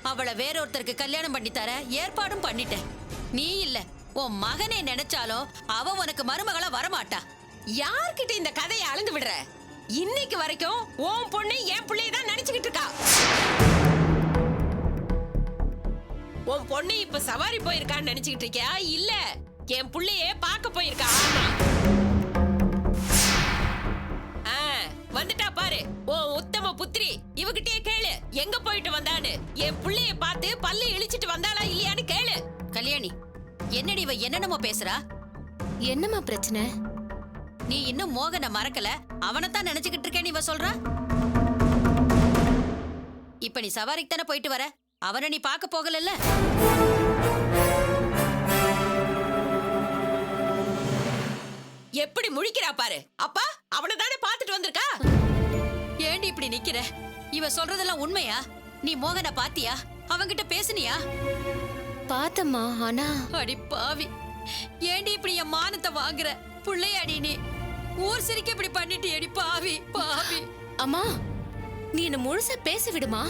அவளை வேறொருத்தருக்கு கல்யாணம் பண்ணி தர ஏற்பாடும் பண்ணிட்டேன். நீ இல்ல, உன் மகனே நினைச்சாலும் அவ உனக்கு மருமகளா வரமாட்டா. யார்கிட்ட இந்த கதையை அளந்து விடுற? இன்னைக்கு வரைக்கும் உன் பொண்ணு என் பிள்ளைய தான் நினைச்சுக்கிட்டு இருக்கா. உன் பொண்ணு இப்ப சவாரி போயிருக்கான்னு நினைச்சுக்கிட்டு இருக்கியா? இல்ல, என் புள்ளைய பார்க்க போயிருக்கா. வந்துட்டா பாரு உன் உத்தம புத்திரி. இவகிட்டே கேளு எங்க போயிட்டு வந்தான்னு. என் புள்ளைய பார்த்து பல்லு இழிச்சிட்டு வந்தாளா இல்லையான்னு கேளு. கல்யாணி, என்னடி இவ என்னென்னமோ பேசுறா? என்னம்மா பிரச்சனை? நீ இன்னும் மோகனை மறக்கல, அவனைத்தான் நினைச்சுக்கிட்டு இருக்கேன்னு இவ சொல்றா. இப்ப நீ சவாரிக்கு தானே போயிட்டு வர, அவனை நீ பார்க்க போகலல்ல? எப்படி முழிக்கிறா பாரு. அப்பா அவனை தானே பாத்துட்டு வந்திருக்கா. ஏண்டி இப்படி நிக்கிற? இவ சொல்றதெல்லாம் உண்மையா? நீ மோகனை பாத்தியா? அவங்கிட்ட பேசுனியா? பாத்தம்மா, ஆனா அடி பாவி, ஏண்டி இப்படி என் மானத்தை வாங்குற? புள்ளையாடி நீ ஊர் சிரிக்க இப்படி பண்ணிட்டு அடி பாவி பாவி. அம்மா, நீ என்ன முழுசா பேச விடுமா.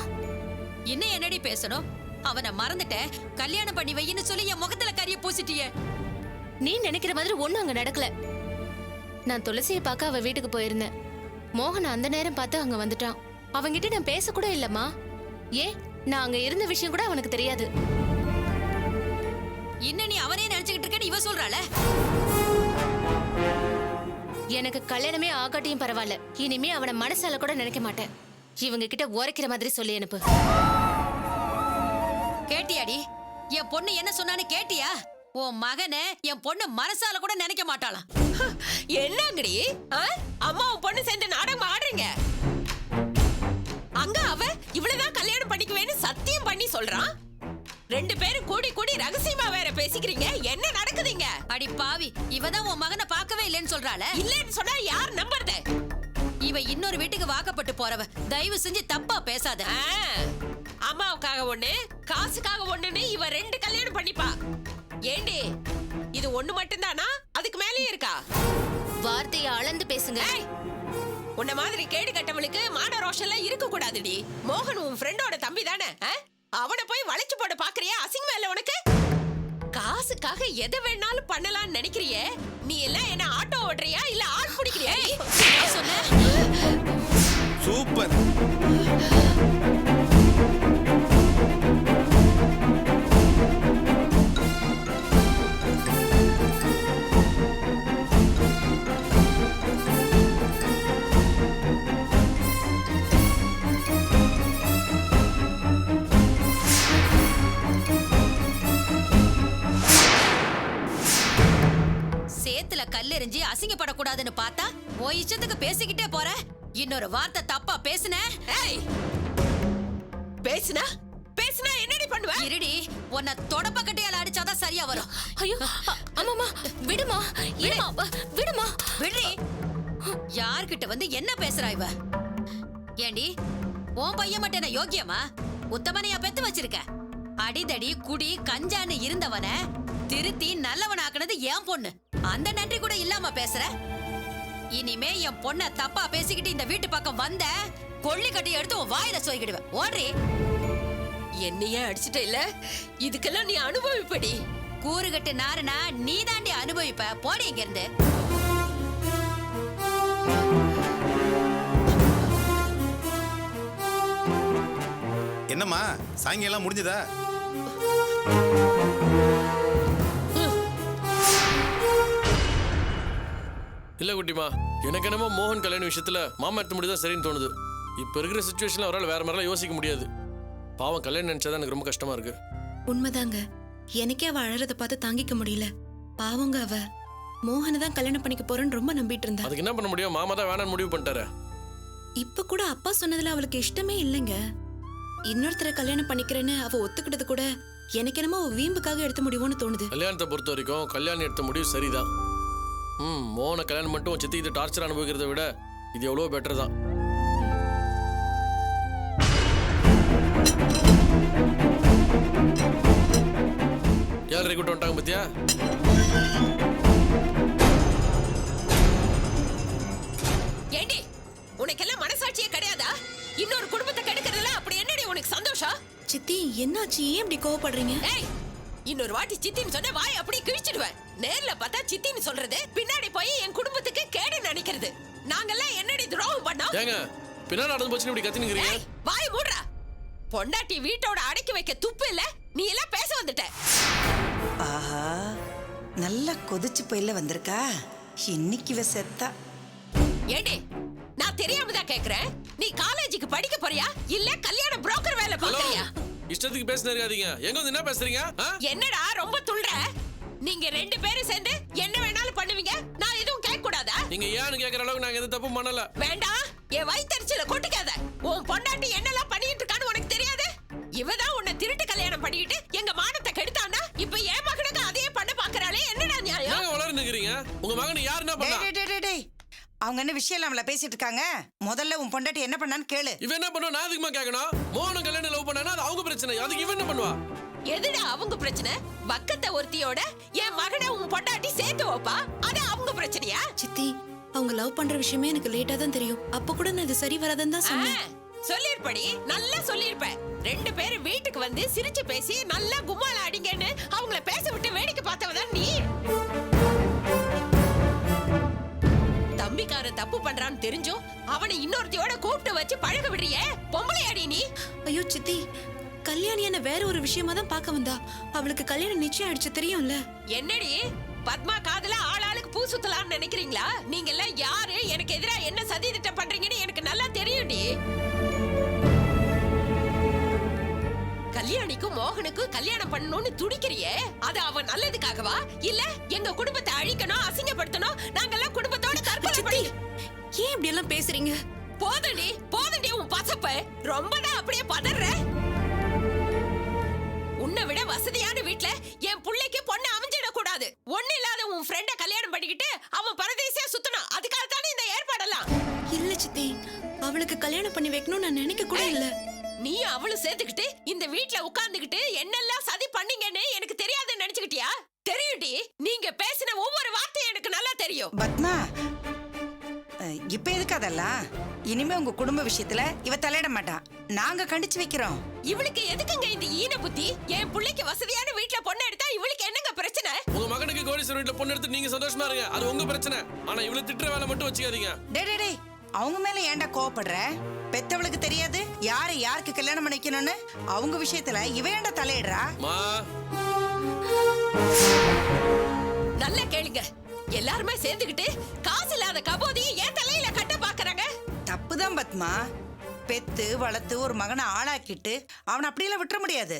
இன்னும் என்னடி பேசணும்? அவனை மறந்துட்ட, கல்யாணம் பண்ணி வையின்னு சொல்லி என் முகத்துல கரிய பூசிட்டிய. நீ நினைக்கிற மாதிரி ஒண்ணும் அங்க நடக்கல. நான் துளசியை பார்க்க அவ வீட்டுக்கு போயிருந்தேன். மோகன் அந்த நேரம் பார்த்து அங்க வந்துட்டான். அவங்கிட்ட நான் பேச கூட இல்லம்மா. ஏன், நான் அங்க இருந்த விஷயம் கூட அவனுக்கு தெரியாது. இன்னும் நீ அவனே நினைச்சுக்கிட்டு இருக்கேன்னு இவ சொல்றாள. எனக்கு கல்யாணமே ஆகாட்டியும் பரவாயில்ல, இனிமே அவனை மனசால கூட நினைக்க மாட்டேன். இவங்க கிட்ட உரைக்கிற மாதிரி சொல்லி அனுப்பு. கேட்டியாடி? என் பொண்ணு என்ன சொன்னான்னு கேட்டியா? உன் மகனை என் பொண்ணு மனசால கூட நினைக்க மாட்டாளாம். என்னங்கடி அம்மாவும் பொண்ணு சேர்ந்து நாடகம் ஆடுறீங்க? அங்க அவ இவ்வளவுதான் கல்யாணம் பண்ணிக்குவேன்னு சத்தியம் பண்ணி சொல்றான். ரெண்டு பேரும் கூடி கூடி ரகசியமா வேற பேசிக்கிறீங்க. என்ன நடக்குதுங்க? அடி பாவி, இவதான் உன் மகனை பார்க்கவே இல்லைன்னு சொல்றாள. இல்லன்னு சொன்னா யார் நம்புறது? இவ இன்னொரு வீட்டுக்கு வாக்கப்பட்டு போறவ. தயவு செஞ்சு தப்பா பேசாத. அம்மாவுக்காக ஒண்ணு, காசுக்காக ஒண்ணுன்னு இவ ரெண்டு கல்யாணம் பண்ணிப்பா. ஏண்டி, இது ஒண்ணு மட்டும்தானா? அதுக்கு மேலேயே இருக்கா? வார்த்தையை அளந்து பேசுங்க. உன்ன மாதிரி கேடு கட்டவளுக்கு மான ரோஷன்லாம் இருக்க கூடாதுடி. மோகன் உன் ஃப்ரெண்டோட தம்பி தானே? அவனை போய் வளைச்சு போட பாக்குறியா? அசிங்கமா இல்ல உனக்கு? காசுக்காக எதை வேணாலும் பண்ணலாம்னு நினைக்கிறியே. நீ எல்லாம் என்ன ஆட்டோ ஓடுறியா இல்ல ஆட் பிடிக்கிறியா? சொன்ன சூப்பர். சேத்துல கல்லெறிஞ்சி அசிங்கப்படக்கூடாதுன்னு பார்த்தா ஓ இஷ்டத்துக்கு பேசிக்கிட்டே போற. இன்னொரு வார்த்தை தப்பா பேசுன, பேசுனா பேசுனா என்னடி பண்ணுவ? இருடி, உன்னை தொடப்பக்கட்டையால அடிச்சாதான் சரியா வரும். ஐயோ அம்மாமா, விடுமா. விடுமா. விடுறி. யார்கிட்ட வந்து என்ன பேசுறா இவ? ஏண்டி, உன் பையன் மட்டும் என்ன யோக்கியமா? உத்தமனையா பெத்து வச்சிருக்க? அடிதடி குடி கஞ்சான்னு இருந்தவன திருத்தி நல்லவனாக்குனது என் பொண்ணு. அந்த நன்றி கூட இல்லாம பேசுற. இனிமே என் பொண்ண தப்பா பேசிக்கிட்டு இந்த வீட்டு பக்கம் வந்த கொள்ளி கட்டி எடுத்து உன் வாயில சொய்கிடுவேன். ஓடுறி. என்னையே அடிச்சுட்ட இல்ல, இதுக்கெல்லாம் நீ அனுபவிப்படி. கூறுகட்டு நாருனா நீ தாண்டி அனுபவிப்ப. போடி இங்க இருந்து. என்னம்மா, சாயங்காலம் முடிஞ்சதா? இல்ல குட்டிமா, எனக்கு என்னமோ மோகன் கல்யாண விஷயத்துல மாமா எடுத்த முடியுதான் சரின்னு தோணுது. இப்ப இருக்கிற சிச்சுவேஷன்ல அவரால் வேற மாதிரிலாம் யோசிக்க முடியாது. பாவம், கல்யாணம் நினைச்சாதான் எனக்கு ரொம்ப கஷ்டமா இருக்கு. உண்மைதாங்க, எனக்கே அவ அழறத பார்த்து தாங்கிக்க முடியல. பாவங்க, அவ மோகனை தான் கல்யாணம் பண்ணிக்க போறேன்னு ரொம்ப நம்பிட்டு இருந்தா. அதுக்கு என்ன பண்ண முடியும்? மாமா தான் வேணான்னு முடிவு பண்ணிட்டாரு. இப்ப கூட அப்பா சொன்னதுல அவளுக்கு இஷ்டமே இல்லைங்க. இன்னொருத்தரை கல்யாணம் பண்ணிக்கிறேன்னு அவ ஒத்துக்கிட்டது கூட எனக்கு என்னமோ வீம்புக்காக எடுத்த முடியும்னு தோணுது. கல்யாணத்தை பொறுத்த வரைக்கும் கல்யாணம் எடுத்த முடிவு சரிதான். மோகனை கல்யாணம் மட்டும் சித்திக்கிட்டு டார்ச்சர் அனுபவிக்கிறத விட இது எவ்வளோ பெட்டர் தான். ஏழரை கூட்டம் வந்துட்டாங்க பத்தியா? ஏண்டி, உனக்கெல்லாம் மனசாட்சியே கிடையாதா? இன்னொரு குடும்பத்தை கெடுக்கிறதுல அப்படி என்னடி உனக்கு சந்தோஷம்? சித்தி என்னாச்சு? ஏன் இப்படி கோவப்படுறீங்க? ஏய், இன்னொரு வாட்டி சித்தின்னு சொன்ன வாய் அப்படியே கிழிச்சிடுவேன். நேர்ல பார்த்தா சித்தின்னு சொல்றது, பின்னாடி போய் என் குடும்பத்துக்கு கேடு நினைக்கிறது. நாங்கெல்லாம் என்னடி துரோகம் பண்ணோம்? ஏங்க பின்னாடி நடந்து போச்சுன்னு இப்படி கத்தினுக்கிறீங்க? ஏய், வாய் மூடுறா. பொண்டாட்டி வீட்டோட அடக்கி வைக்க துப்பு இல்ல, நீ எல்லாம் பேச வந்துட்ட. ஆஹா, நல்லா கொதிச்சு போயில வந்திருக்கா. இன்னைக்கு இவ செத்தா. ஏடி, நான் தெரியாம தான் கேக்குறேன். நீ காலேஜுக்கு படிக்க போறியா இல்ல கல்யாண புரோக்கர் வேலை பாக்குறியா? இஷ்டத்துக்கு பேசினே இருக்காதீங்க. எங்க வந்து என்ன பேசுறீங்க? என்னடா ரொம்ப துள்ற? நீங்க ரெண்டு பேரும் சேர்ந்து என்ன வேணாலும் பண்ணுவீங்க, நான் எதுவும் கேட்க கூடாதா? நீங்க ஏன்னு கேக்குற அளவுக்கு நாங்க எந்த தப்பும் பண்ணல. வேண்டாம், என் வயித்தறிச்சல கொட்டிக்காத. உன் பொண்டாட்டி என்னெல்லாம் பண்ணிட்டு இருக்கான்னு உனக்கு தெரியாது? இவதான் உன்னை திருட்டு கல்யாணம் பண்ணிக்கிட்டு எங்க மானத்தை கெடுத்தானா? இப்ப என் மகனுக்கு அதையே பண்ண பாக்குறாளே, என்னடா நியாயம்? ஏங்க வளர நிக்கிறீங்க? உங்க மகன் யார் என்ன பண்ணா? டேய், டேய், டேய், டேய். அவங்க என்ன விஷயம் இல்லாமல பேசிட்டு இருக்காங்க. முதல்ல உன் பொண்டாட்டி என்ன பண்ணான்னு கேளு. இவன் என்ன பண்ணுவா? நான் அதிகமா கேட்கணும். மோகனும் கல்யாணம் லவ் பண்ணானா அது அவங்க பிரச்சனை. அதுக்கு இவன் என்ன பண்ணுவா? எதுடா அவங்க பிரச்சனை? பக்கத்த ஒருத்தியோட என் மகனை உன் பொண்டாட்டி சேர்த்து வைப்பா, அது அவங்க பிரச்சனையா? சித்தி, அவங்க லவ் பண்ற விஷயமே எனக்கு லேட்டா தான் தெரியும். அப்ப கூட நான் இது சரி வராதுன்னு தான் சொன்னேன். சொல்லிருப்படி, நல்லா சொல்லிருப்ப. ரெண்டு பேரும் வீட்டுக்கு வந்து சிரிச்சு பேசி நல்லா கும்மால அடிங்கன்னு அவங்கள பேச விட்டு வேடிக்கை பார்த்தவதான் நீ. தம்பிக்கார தப்பு பண்றான்னு தெரிஞ்சும் அவனை இன்னொருத்தியோட கூப்பிட்டு வச்சு பழக விடுறியே, பொம்பளை அடி நீ. ஐயோ சித்தி, கல்யாணி என்ன வேற ஒரு விஷயமா தான் பார்க்க வந்தா. அவளுக்கு கல்யாணம் நிச்சயம் ஆயிடுச்சு தெரியும்ல. என்னடி பத்மா காதுல ஆளாளுக்கு பூ சுத்தலாம்னு நினைக்கிறீங்களா? நீங்க எல்லாம் யாரு, எனக்கு எதிரா என்ன சதி திட்டம் பண்றீங்கன்னு எனக்கு நல்லா தெரியும்டி. கல்யாணிக்கும் மோகனுக்கும் கல்யாணம் பண்ணணும்னு துடிக்கிறியே, அது அவன் நல்லதுக்காகவா இல்ல எங்க குடும்பத்தை அழிக்கணும், அசிங்கப்படுத்தணும், நாங்கெல்லாம் குடும்பத்தோட தற்கொலை பண்ணி? ஏன் இப்படி எல்லாம் பேசுறீங்க? போதண்டி போதண்டி உன் பசப்ப ரொம்பதான் அப்படியே பதற. உன்னை விட வசதியான வீட்ல என் புள்ளைக்கு பொண்ணு அமைஞ்சிட கூடாது. ஒண்ணு இல்லாத உன் ஃப்ரெண்ட கல்யாணம் பண்ணிக்கிட்டு அவன் பரதேசியா சுத்தணும். அதுக்காக தானே இந்த ஏற்பாடெல்லாம். இல்ல சித்தி, அவளுக்கு கல்யாணம் பண்ணி வைக்கணும்னு நான் நினைக்க கூட இல்ல. நீ அவளும் சேர்த்துக்கிட்டு இந்த வீட்ல உட்கார்ந்துகிட்டு என்னெல்லாம் சதி பண்ணீங்கன்னு எனக்கு தெரியாதுன்னு நினைச்சுக்கிட்டியா? தெரியும்டி, நீங்க பேசின ஒவ்வொரு வார்த்தையும் எனக்கு நல்லா தெரியும். பத்மா, இப்ப எதுக்கு அதெல்லாம்? இனிமே உங்க குடும்ப விஷயத்துல இவ தலையிட மாட்டா. நாங்க கண்டிச்சு வைக்கிறோம். இவளுக்கு எதுக்குங்க இந்த ஈன புத்தி? என் புள்ளைக்கு வசதியான வீட்ல பொண்ணு எடுத்தா இவளுக்கு என்னங்க பிரச்சனை? உங்க மகனுக்கு கோடீஸ்வரர் வீட்டுல பொண்ணு எடுத்து நீங்க சந்தோஷமா இருங்க. அது உங்க பிரச்சனை. ஆனா இவ்வளவு திட்டுற வேலை மட்டும் வச்சுக்காதீங்க. டேய், டேய், டேய். அவங்க மேல ஏன்டா கோவப்படுற? பெத்தவளுக்கு தெரியாது யாரு யாருக்கு கல்யாணம் பண்ணிக்கணும்னு? அவங்க விஷயத்துல இவ ஏன்டா தலையிடுறா? மா நல்ல கேளுங்க, எல்லாருமே சேர்ந்துகிட்டு காசு இல்லாத கபோதியை என் தலையில கட்ட பாக்குறாங்க. தப்புதான் பத்மா. பெத்து வளர்த்து ஒரு மகனை ஆளாக்கிட்டு அவனை அப்படியெல்லாம் விட்டுற முடியாது.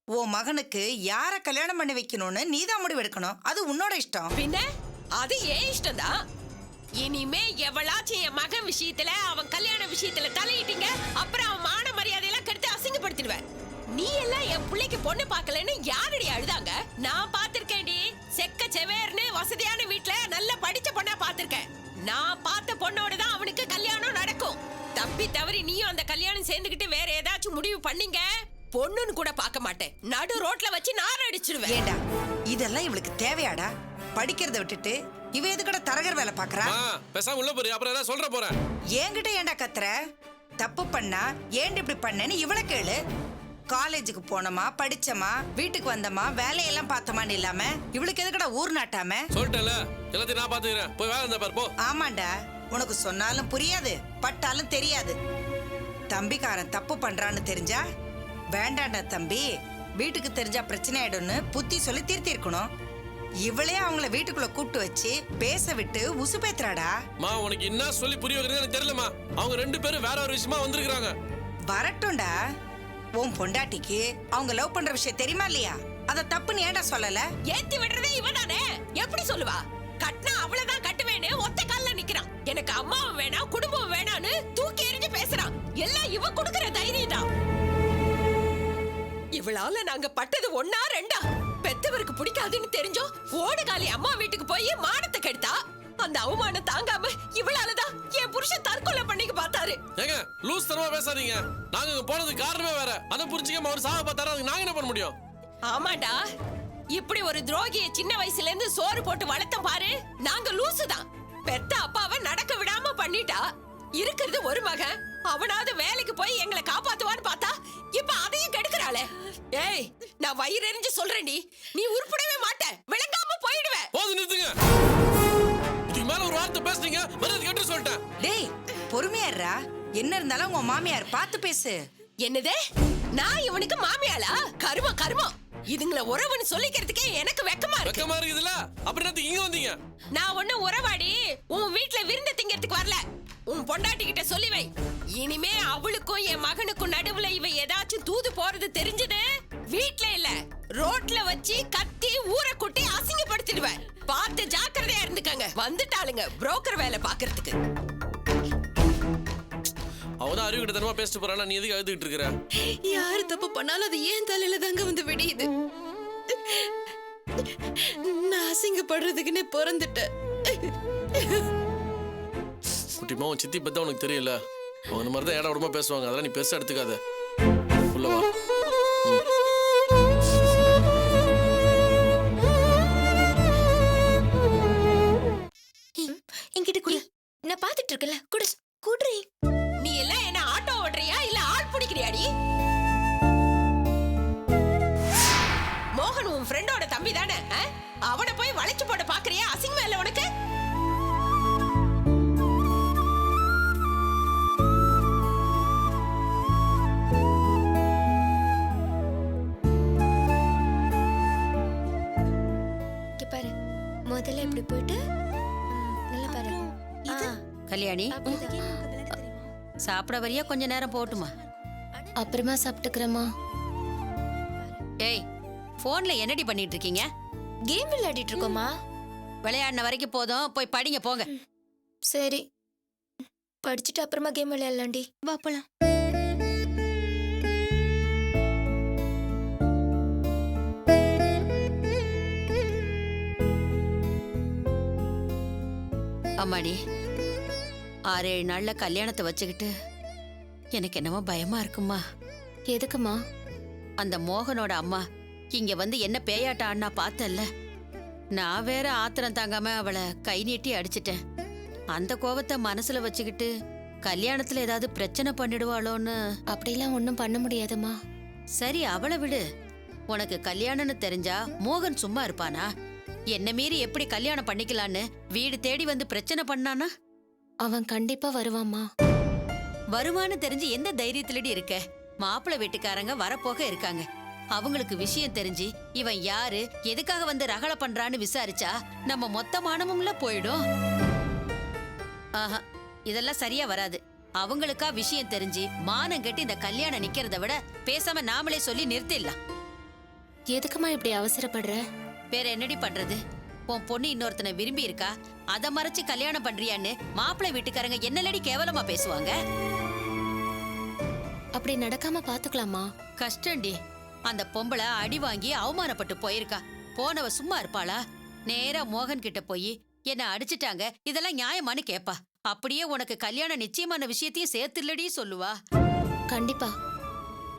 உன் மகனுக்கு யார கல்யாணம் பண்ணி வைக்கணும்னு நீதான் முடிவு எடுக்கணும். அது உன்னோட இஷ்டம். பின்ன அது ஏன் இஷ்டம்தான். இனிமே எவளாச்சும் என் மகன் விஷயத்துல அவன் கல்யாண விஷயத்துல தலையிட்டீங்க, அப்புறம் அவன் மான மரியாதையெல்லாம் கெடுத்து அசிங்கப்படுத்திடுவேன். நீ எல்லாம் என் பிள்ளைக்கு பொண்ணு பார்க்கலன்னு யாரடி அழுதாங்க? நான் பாத்திருக்கேன்டி. செக்க செவேர்னு வசதியான வீட்டுல நல்ல படிச்ச பொண்ணா பாத்திருக்கேன். நான் பார்த்த பொண்ணோட தான் அவனுக்கு கல்யாணம் நடக்கும். தப்பி தவறி நீயும் அந்த கல்யாணம் சேர்ந்துகிட்டு வேற ஏதாச்சும் முடிவு பண்ணீங்க, பொண்ணுன்னு கூட பார்க்க மாட்டேன். நடு ரோட்ல வச்சு நார் அடிச்சிடுவேன். ஏண்டா இதெல்லாம் இவளுக்கு தேவையாடா? படிக்கிறத விட்டுட்டு இவ எதுக்கட தரகர் வேலை பாக்குறா? பேசாம உள்ள போறேன். அப்புறம் ஏதாவது சொல்ற போறேன். என்கிட்ட ஏண்டா கத்துற? தப்பு பண்ணா ஏன் இப்படி பண்ணேன்னு இவளை கேளு. காலேஜுக்கு போனோமா, படிச்சமா, வீட்டுக்கு வந்தமா, வேலையெல்லாம் பார்த்தமான்னு இல்லாம இவளுக்கு எதுக்கடா ஊர் நாட்டாம? சொல்லிட்டேன்ல, எல்லாத்தையும் நான் பாத்துக்கிறேன். போய் வேலை இருந்தா பாரு போ. ஆமாண்டா, உனக்கு சொன்னாலும் புரியாது, பட்டாலும் தெரியாது. தம்பிக்காரன் தப்பு பண்றான்னு தெரிஞ்சா வேண்டாண்டா தம்பி, வீட்டுக்கு தெரிஞ்சா பிரச்சனை ஆயிடும்னு புத்தி சொல்லி திருத்திருக்கணும். இவளே அவங்கள வீட்டுக்குள்ள கூப்பிட்டு வச்சு பேச விட்டு உசு பேத்துறாடா. மா உனக்கு என்ன சொல்லி புரிய வைக்கிறது எனக்கு தெரியலமா. அவங்க ரெண்டு பேரும் வேற ஒரு விஷயமா வந்திருக்காங்க. வரட்டும்டா. உன் பொண்டாட்டிக்கு அவங்க லவ் பண்ற விஷயம் தெரியுமா இல்லையா? அத தப்புன்னு ஏன்டா சொல்லல? ஏத்தி விடுறதே இவதானே, எப்படி சொல்லுவா? கட்டினா அவ்வளவுதான் கட்டுவேன்னு ஒத்த கால்ல நிக்கிறான். எனக்கு அம்மாவும் வேணாம் குடும்பம் வேணான்னு தூக்கி எறிஞ்சு பேசுறான். எல்லாம் இவ கொடுக்கிற தைரியம் தான். இவளால நாங்க பட்டது ஒன்னா ரெண்டா? பெத்தவருக்கு பிடிக்காதுன்னு தெரிஞ்சோ ஓடுகாலி அம்மா வீட்டுக்கு போய் மானத்தை கெடுத்தா. அந்த அவமானம் தாங்காம இவளாலதான் என் புருஷன் தற்கொலை பண்ணிக்க பார்த்தாரு. ஏங்க லூஸ் தரமா பேசாதீங்க. நாங்க இங்க போனதுக்கு காரணமே வேற. அதை புரிஞ்சுக்காம அவர் சாக பார்த்தாரு. அதுக்கு நாங்க என்ன பண்ண முடியும்? ஆமாடா, இப்படி ஒரு துரோகிய சின்ன வயசுல இருந்து சோறு போட்டு வளர்த்த பாரு. நாங்க லூசுதான். பெத்த அப்பாவை நடக்க விடாம பண்ணிட்டா. இருக்கிறது ஒரு மகன், அவனாவது வேலைக்கு போய் எங்களை காப்பாத்துவான்னு பார்த்தா இப்ப அதையும் கெடுக்கிறாளே. ஏய், நான் வயிறு எரிஞ்சு சொல்றேன்டி, நீ உருப்படவே மாட்ட, விளங்காம போயிடுவ. போது நிறுத்துங்க. இதுக்கு மேல ஒரு வார்த்தை பேசுனீங்க, மரியாதை கேட்டு சொல்லிட்டேன். டேய் பொறுமையாடுறா. என்ன இருந்தாலும் உங்க மாமியார் பார்த்து பேசு. என்னதே, நான் இவனுக்கு மாமியாளா? கருமம் கருமம். இதுங்கள உறவுன்னு சொல்லிக்கிறதுக்கே எனக்கு வெக்கமா இருக்கு. வெக்கமா இருக்குதுல்ல? அப்புறம் என்னத்துக்கு இங்க வந்தீங்க? நான் ஒண்ணு உறவாடி உன் வீட்ல விருந்து திங்கிறதுக்கு வரல. உன் பொண்டாட்டி கிட்ட சொல்லி வை, இனிமே அவளுக்கும் என் மகனுக்கும் நடுவுல இவ ஏதாச்சும் தூது போறது தெரிஞ்சது வீட்ல இல்ல ரோட்ல வச்சு கத்தி ஊரை கூட்டி அசிங்கப்படுத்திடுவேன். பார்த்து ஜாக்கிரதையா இருந்துக்கங்க. வந்துட்டாளுங்க புரோக்கர் வேலை பாக்குறதுக்கு. அவதான் அறிவு கிட்ட தனமா பேசிட்டு போறானா, நீ எதுக்கு அழுதுகிட்டு இருக்கிற? யாரு தப்பு பண்ணாலும் அது ஏன் தலையில தாங்க வந்து விடியுது. நான் அசிங்கப்படுறதுக்குன்னே பிறந்துட்டேன். குட்டிமா, உன் சித்தி பத்தி உனக்கு தெரியல. அவங்க இந்த மாதிரி தான் ஏடா உடம்பா பேசுவாங்க. அதெல்லாம் நீ பெருசா எடுத்துக்காத. உள்ள வா. என்கிட்ட குடி. நான் பாத்துட்டு இருக்கல, குடு குடுறி. நீ எல்லாம் என்ன ஆட்டோ ஓடுறியா இல்ல ஆள் பிடிக்கிறியாடி? மோகன் உன் ஃப்ரெண்டோட தம்பி தானே? அவனை போய் வளைச்சு போட பாக்குறியா? அசிங்கமா இல்ல உனக்கு? பாரு, முதல்ல இப்படி போயிட்டு நல்லா பாரு. கல்யாணி சாப்பிட வரியா? கொஞ்ச நேரம் போட்டுமா? அப்புறமா சாப்பிட்டுக்கிறேம்மா. ஏய், போன்ல என்னடி பண்ணிட்டு இருக்கீங்க? கேம் விளையாடிட்டு இருக்கோமா? விளையாடின வரைக்கும் போதும், போய் படிங்க போங்க. சரி, படிச்சுட்டு அப்புறமா கேம் விளையாடலாம்டி. வா போலாம். அம்மாடி, 6-7 நாள்ல கல்யாணத்தை வச்சுக்கிட்டு எனக்கு என்னமோ பயமா இருக்குமா. எதுக்குமா? அந்த மோகனோட அம்மா இங்க வந்து என்ன பேயாட்ட ஆடினா பார்த்தல்ல. நான் வேற ஆத்திரம் தாங்காம அவளை கை நீட்டி அடிச்சிட்டேன். அந்த கோவத்தை மனசுல வச்சுக்கிட்டு கல்யாணத்துல ஏதாவது பிரச்சனை பண்ணிடுவாளோன்னு. அப்படிலாம் ஒன்றும் பண்ண முடியாதுமா. சரி, அவளை விடு. உனக்கு கல்யாணம்னு தெரிஞ்சா மோகன் சும்மா இருப்பானா? என்ன மீறி எப்படி கல்யாணம் பண்ணிக்கலான்னு வீடு தேடி வந்து பிரச்சனை பண்ணானா? அவன் கண்டிப்பா வருவாம்மா. வருமானு தெரிஞ்சு எந்த தைரியத்திலடி இருக்க? மாப்பிள்ளை வீட்டுக்காரங்க வரப்போக இருக்காங்க. அவங்களுக்கு விஷயம் தெரிஞ்சு இவன் யாரு, எதுக்காக வந்து ரகளை பண்றான்னு விசாரிச்சா நம்ம மொத்த மானமும்ல போயிடும். ஆஹா, இதெல்லாம் சரியா வராது. அவங்களுக்கா விஷயம் தெரிஞ்சு மானம் கட்டி இந்த கல்யாணம் நிக்கிறத விட பேசாம நாமளே சொல்லி நிறுத்திடலாம். எதுக்குமா இப்படி அவசரப்படுற? வேற என்னடி பண்றது? உன் பொண்ணு இன்னொருத்தனை விரும்பி இருக்கா, அத மறைச்சு கல்யாணம் பண்றியான்னு மாப்பிள்ளை வீட்டுக்காரங்க என்னலடி கேவலமா பேசுவாங்க. அப்படி நடக்காம பாத்துக்கலாமா? கஷ்டண்டி. அந்த பொம்பளை அடி வாங்கி அவமானப்பட்டு போயிருக்கா. போனவ சும்மா இருப்பாளா? நேரா மோகன் கிட்ட போய் என்ன அடிச்சிட்டாங்க, இதெல்லாம் நியாயமானு கேப்பா. அப்படியே உனக்கு கல்யாணம் நிச்சயமான விஷயத்தையும் சேர்த்துலடி சொல்லுவா. கண்டிப்பா.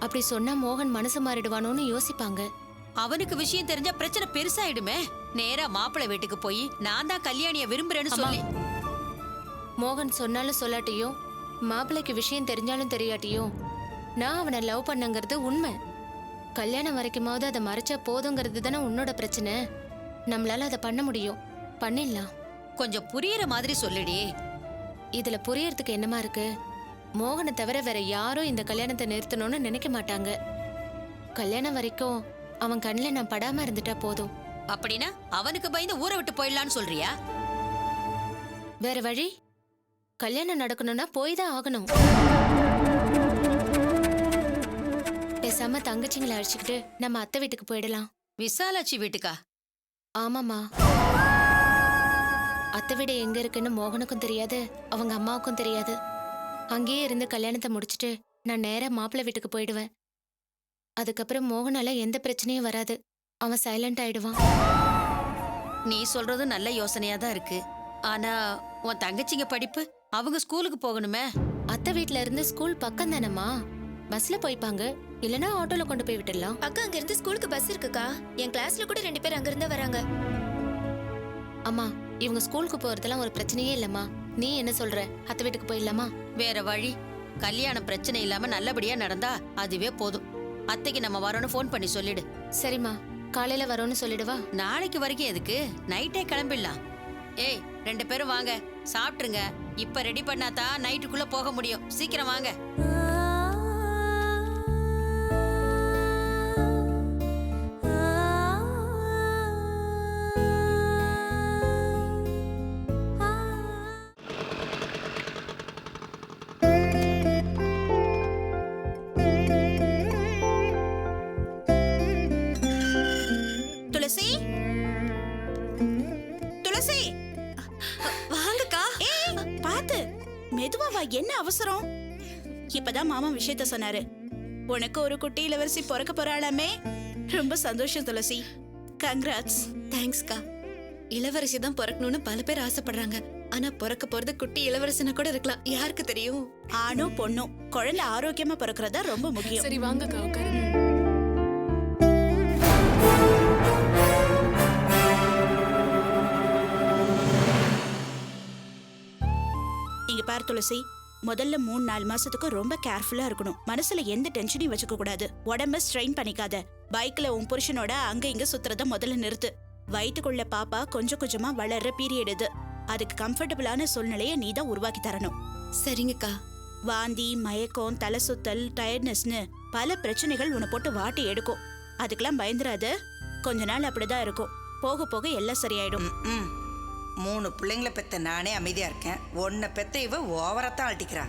அப்படி சொன்னா மோகன் மனசு மாறிடுவானோன்னு யோசிப்பாங்க. அவனுக்கு விஷயம் தெரிஞ்சா பிரச்சனை பெருசாயிடுமே. நேரா மாப்பிள்ளை வீட்டுக்கு போய் நான் தான் கல்யாணிய விரும்புறேன்னு சொல்லி. மோகன் சொன்னாலும் சொல்லாட்டியும், மாப்பிள்ளைக்கு விஷயம் தெரிஞ்சாலும் தெரியாட்டியும், நான் அவனை லவ் பண்ணங்கிறது உண்மை. கல்யாணம் வரைக்குமாவது அதை மறைச்சா போதுங்கிறது தானே உன்னோட பிரச்சனை. நம்மளால அதை பண்ண முடியும், பண்ணிடலாம். கொஞ்சம் புரியுற மாதிரி சொல்லுடி. இதுல புரியறதுக்கு என்னமா இருக்கு? மோகனை தவிர வேற யாரும் இந்த கல்யாணத்தை நிறுத்தணும்னு நினைக்க மாட்டாங்க. கல்யாணம் வரைக்கும் அவன் கண்ணில் நான் படாம இருந்துட்டா போதும். அப்படின்னா அவனுக்கு பயந்து ஊரை விட்டு போயிடலான்னு சொல்றியா? வேற வழி? கல்யாணம் நடக்கணும்னா போய் தான் ஆகணும். பேசாம தங்கச்சிங்களை அழைச்சிக்கிட்டு நம்ம அத்தை வீட்டுக்கு போயிடலாம். விசாலாட்சி வீட்டுக்கா? ஆமாமா. அத்தை வீடு எங்க இருக்குன்னு மோகனுக்கும் தெரியாது, அவங்க அம்மாவுக்கும் தெரியாது. அங்கேயே இருந்து கல்யாணத்தை முடிச்சிட்டு நான் நேரா மாப்பிள்ளை வீட்டுக்கு போயிடுவேன். அதுக்கப்புறம் மோகனால எந்த பிரச்சனையும் வராது. அவன் சைலண்ட் ஆயிடுவான். நீ சொல்றது நல்ல யோசனையா தான் இருக்கு. ஆனா உன் தங்கச்சிங்க படிப்பு, அவங்க ஸ்கூலுக்கு போகணுமே. அத்தை வீட்ல இருந்து ஸ்கூல் பக்கம் தானம்மா, பஸ்ல போய்ப்பாங்க. இல்லனா ஆட்டோல கொண்டு போய் விட்டுடலாம். அக்கா, அங்க இருந்து ஸ்கூலுக்கு பஸ் இருக்குக்கா. என் கிளாஸ்ல கூட 2 பேர் அங்க இருந்து வராங்க. அம்மா, இவங்க ஸ்கூலுக்கு போறதெல்லாம் ஒரு பிரச்சனையே இல்லம்மா. நீ என்ன சொல்ற? அத்தை வீட்டுக்கு போயிடலாமா? வேற வழி? கல்யாணம் பிரச்சனை இல்லாம நல்லபடியா நடந்தா அதுவே போதும். அத்தைக்கு நம்ம வரோன்னு ஃபோன் பண்ணி சொல்லிடு. சரிம்மா, காலையில வரோன்னு சொல்லிடுவா. நாளைக்கு வரைக்கும் எதுக்கு, நைட்டே கிளம்பிடலாம். ஏய் 2 பேரும் வாங்க, சாப்பிட்டுருங்க. இப்ப ரெடி பண்ணாதான் நைட்டுக்குள்ள போக முடியும். சீக்கிரம் வாங்க. துளசி, துளசி, வாங்கக்கா. பாத்து மெதுவா வா, என்ன அவசரம்? இப்பதான் மாமா விஷயத்த சொன்னாரு. உனக்கு ஒரு குட்டி இளவரசி பிறக்க போறாளாமே. ரொம்ப சந்தோஷம் துளசி. கங்க்ராட்ஸ். தேங்க்ஸ்க்கா. இளவரசி தான் பிறக்கணும்னு பல பேர் ஆசைப்படுறாங்க. ஆனா பிறக்க போறது குட்டி இளவரசனா கூட இருக்கலாம், யாருக்கு தெரியும்? ஆணும் பொண்ணும் குழந்தை ஆரோக்கியமா பிறக்கிறதா ரொம்ப முக்கியம். சரி வாங்கக்கா, உட்காருங்க. இங்க பாரு துளசி, முதல்ல 3-4 மாசத்துக்கு ரொம்ப கேர்ஃபுல்லா இருக்கணும். மனசுல எந்த டென்ஷனையும் வச்சுக்க கூடாது. உடம்ப ஸ்ட்ரெயின் பண்ணிக்காத. பைக்ல உன் புருஷனோட அங்க இங்க சுத்துறத முதல்ல நிறுத்து. வயிற்றுக்குள்ள பாப்பா கொஞ்சம் கொஞ்சமா வளர்ற பீரியட் இது. அதுக்கு கம்ஃபர்டபுளான சூழ்நிலையை நீ தான் உருவாக்கி தரணும். சரிங்கக்கா. வாந்தி, மயக்கம், தலை சுத்தல், டயர்ட்னஸ்னு பல பிரச்சனைகள் உன்னை போட்டு வாட்டி எடுக்கும். அதுக்கெல்லாம் பயந்துராத. கொஞ்ச நாள் அப்படிதான் இருக்கும். போக போக எல்லாம் சரியாயிடும். 3 பிள்ளைங்களை பெத்த நானே அமைதியா இருக்கேன். உன்னை பெத்த இவ ஓவரத்தான் அழட்டிக்கிறா.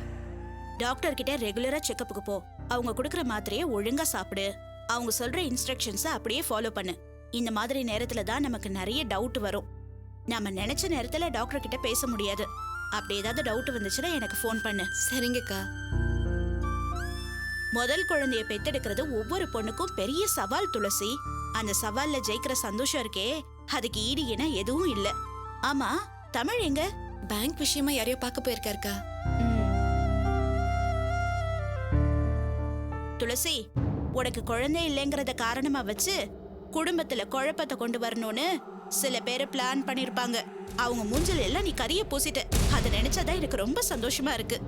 டாக்டர் கிட்ட ரெகுலரா செக்கப்புக்கு போ. அவங்க கொடுக்கற மாத்திரையை ஒழுங்கா சாப்பிடு. அவங்க சொல்ற இன்ஸ்ட்ரக்ஷன்ஸை அப்படியே ஃபாலோ பண்ணு. இந்த மாதிரி நேரத்துல தான் நமக்கு நிறைய டவுட் வரும். நாம நினைச்ச நேரத்துல டாக்டர் கிட்ட பேச முடியாது. அப்படி ஏதாவது டவுட் வந்துச்சுன்னா எனக்கு ஃபோன் பண்ணு. சரிங்கக்கா. முதல் குழந்தைய பெத்தெடுக்கிறது ஒவ்வொரு பொண்ணுக்கும் பெரிய சவால் துளசி. அந்த சவால்ல ஜெயிக்கிற சந்தோஷம் இருக்கே, அதுக்கு ஈடு என எதுவும் இல்ல. ஆமா, தமிழ் எங்க? பேங்க் விஷயமா யாரையோ பார்க்க போயிருக்காருக்கா. துளசி, உனக்கு குழந்தை இல்லைங்கிறத காரணமா வச்சு குடும்பத்துல குழப்பத்தை கொண்டு வரணும்னு சில பேர் பிளான் பண்ணிருப்பாங்க. அவங்க மூஞ்சில எல்லாம் நீ கரிய பூசிட்ட. அதை நினைச்சாதான் எனக்கு ரொம்ப சந்தோஷமா இருக்கு.